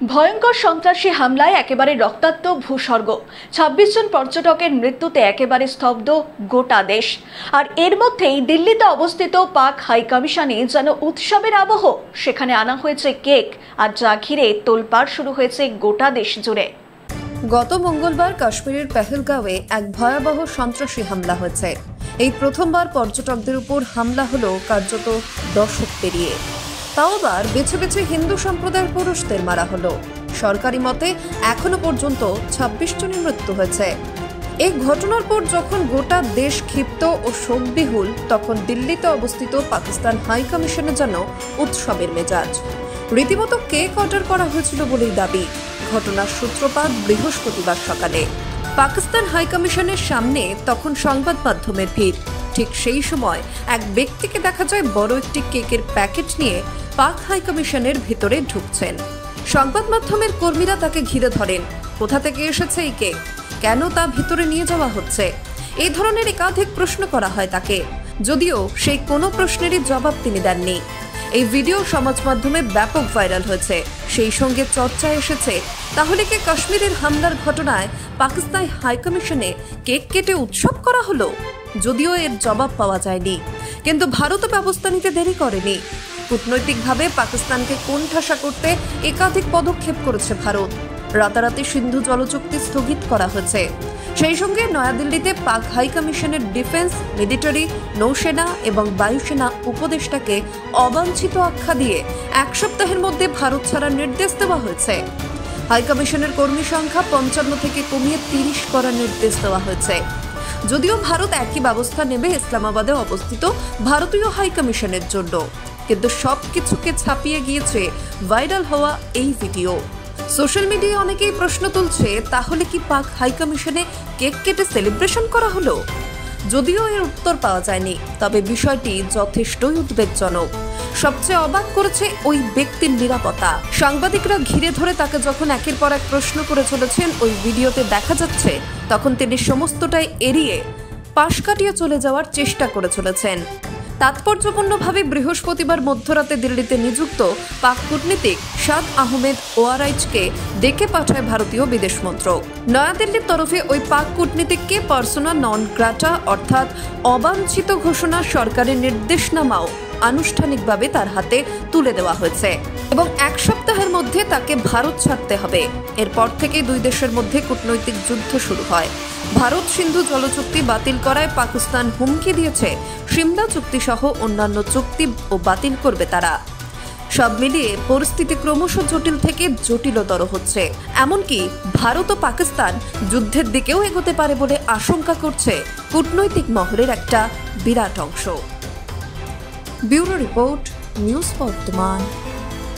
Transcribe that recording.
ভয়ঙ্কর সন্ত্রাসী হামলায় একেবারে রক্তাক্ত ভূস্বর্গ। ২৬ জন পর্যটকের মৃত্যুতে একেবারে স্তব্ধ গোটা দেশ। আর এর মধ্যেই দিল্লিতে অবস্থিত পাক হাই কমিশনে যেন উৎসবের আবহ। সেখানে আনা হয়েছে কেক, আর যা ঘিরে তোলপাড় শুরু হয়েছে গোটা দেশ জুড়ে। গত মঙ্গলবার কাশ্মীরের পেহেলগাঁওয়ে এক ভয়াবহ সন্ত্রাসী হামলা হয়েছে। এই প্রথমবার পর্যটকদের উপর হামলা হলো কার্যত দশক পেরিয়ে। তাও আবার বেছে বেছে হিন্দু সম্প্রদায়ের পুরুষদের মারা হলো। সরকারি মতে এখনো পর্যন্ত ২৬ জনের মৃত্যু হয়েছে। এই ঘটনার পর যখন গোটা দেশ ক্ষিপ্ত ও শোকবিহুল, তখন দিল্লিতে অবস্থিত পাকিস্তান হাই কমিশনে যেন উৎসবের মেজাজ। রীতিমতো কেক অর্ডার করা হয়েছিল বলেই দাবি। ঘটনার সূত্রপাত বৃহস্পতিবার সকালে। পাকিস্তান হাই কমিশনের সামনে তখন সংবাদ মাধ্যমের ভিড়। ঠিক সেই সময় এক ব্যক্তিকে দেখা যায় বড় একটি কেকের প্যাকেট নিয়ে পাক হাই কমিশনের ভিতরে ঢুকছেন। সংবাদ মাধ্যমের কর্মীরা তাকে ঘিরে ধরেন। কোথা থেকে এসেছে এই কেক, কেন তা ভিতরে নিয়ে যাওয়া হচ্ছে, এই ধরনের একাধিক প্রশ্ন করা হয় তাকে। যদিও সেই কোনো প্রশ্নেরই জবাব তিনি দেননি। এই ভিডিও সমাজ মাধ্যমে ব্যাপক ভাইরাল হয়েছে। সেই সঙ্গে চর্চায় এসেছে, তাহলে কি কাশ্মীরের হামলার ঘটনায় পাকিস্তান হাইকমিশনে কেক কেটে উৎসব করা হলো? যদিও এর জবাব পাওয়া যায়নি, কিন্তু ভারতও ব্যবস্থা নিতে দেরি করেনি। কূটনৈতিকভাবে পাকিস্তানকে কোণঠাসা করতে একাধিক পদক্ষেপ করেছে ভারত। রাতারাতি সিন্ধু জলচুক্তি স্থগিত করা হয়েছে। সেই সঙ্গে নয়াদিল্লিতে পাক হাই কমিশনের ডিফেন্স, মিলিটারি, নৌসেনা এবং বায়ুসেনা উপদেষ্টাকে অবাঞ্ছিত আখ্যা দিয়ে ১ সপ্তাহের মধ্যে ভারত ছাড়ার নির্দেশ দেওয়া হয়েছে। হাই কমিশনের কর্মী সংখ্যা ৫৫ থেকে কমিয়ে ৩০ করার নির্দেশ দেওয়া হয়েছে। যদিও ভারত একই ব্যবস্থা নেবে ইসলামাবাদে অবস্থিত ভারতীয় হাই কমিশনের জন্য, কিন্তু সবকিছুকে ছাপিয়ে গিয়েছে ভাইরাল হওয়া এই ভিডিও। সোশ্যাল মিডিয়ায় অনেকেই প্রশ্ন তুলছে, তাহলে কি পাক হাই কমিশনে কেক কেটে সেলিব্রেশন করা হলো? যদিও এর উত্তর পাওয়া যায়নি, তবে বিষয়টি যথেষ্টই উদ্বেগজনক। সবচেয়ে অবাক করেছে ওই ব্যক্তির নিরাপত্তা। সাংবাদিকরা ঘিরে ধরে তাকে যখন একের পর এক প্রশ্ন করে চলেছেন, ওই ভিডিওতে দেখা যাচ্ছে তখন তিনি সমস্তটাই এড়িয়ে পাশ কাটিয়ে চলে যাওয়ার চেষ্টা করে চলেছেন। তাৎপর্যপূর্ণভাবে বৃহস্পতিবার মধ্যরাতে দিল্লিতে নিযুক্ত পাক কূটনীতিক সাদ আহমেদ ওয়ারাইজকে ডেকে পাঠায় ভারতীয় বিদেশ মন্ত্রক। নয়াদিল্লির তরফে ওই পাক কূটনীতিককে পার্সোনা নন গ্রাটা অর্থাৎ অবাঞ্ছিত ঘোষণা সরকারের নির্দেশনামাও আনুষ্ঠানিকভাবে তার হাতে তুলে দেওয়া হয়েছে এবং ১ সপ্তাহের মধ্যে তাকে ভারত ছাড়তে হবে। এরপর থেকে দুই দেশের মধ্যে কূটনৈতিক যুদ্ধ শুরু হয়। ভারত সিন্ধু জলচুক্তি বাতিল করায় পাকিস্তান হুমকি দিয়েছে সিমলা চুক্তি সহ অন্যান্য চুক্তি ও বাতিল করবে তারা। সব মিলিয়ে পরিস্থিতি ক্রমশ জটিল থেকে জটিলতর হচ্ছে। এমনকি ভারত ও পাকিস্তান যুদ্ধের দিকেও এগোতে পারে বলে আশঙ্কা করছে কূটনৈতিক মহলের একটা বিরাট অংশ। ব্যুরো রিপোর্ট, নিউজ বর্তমান।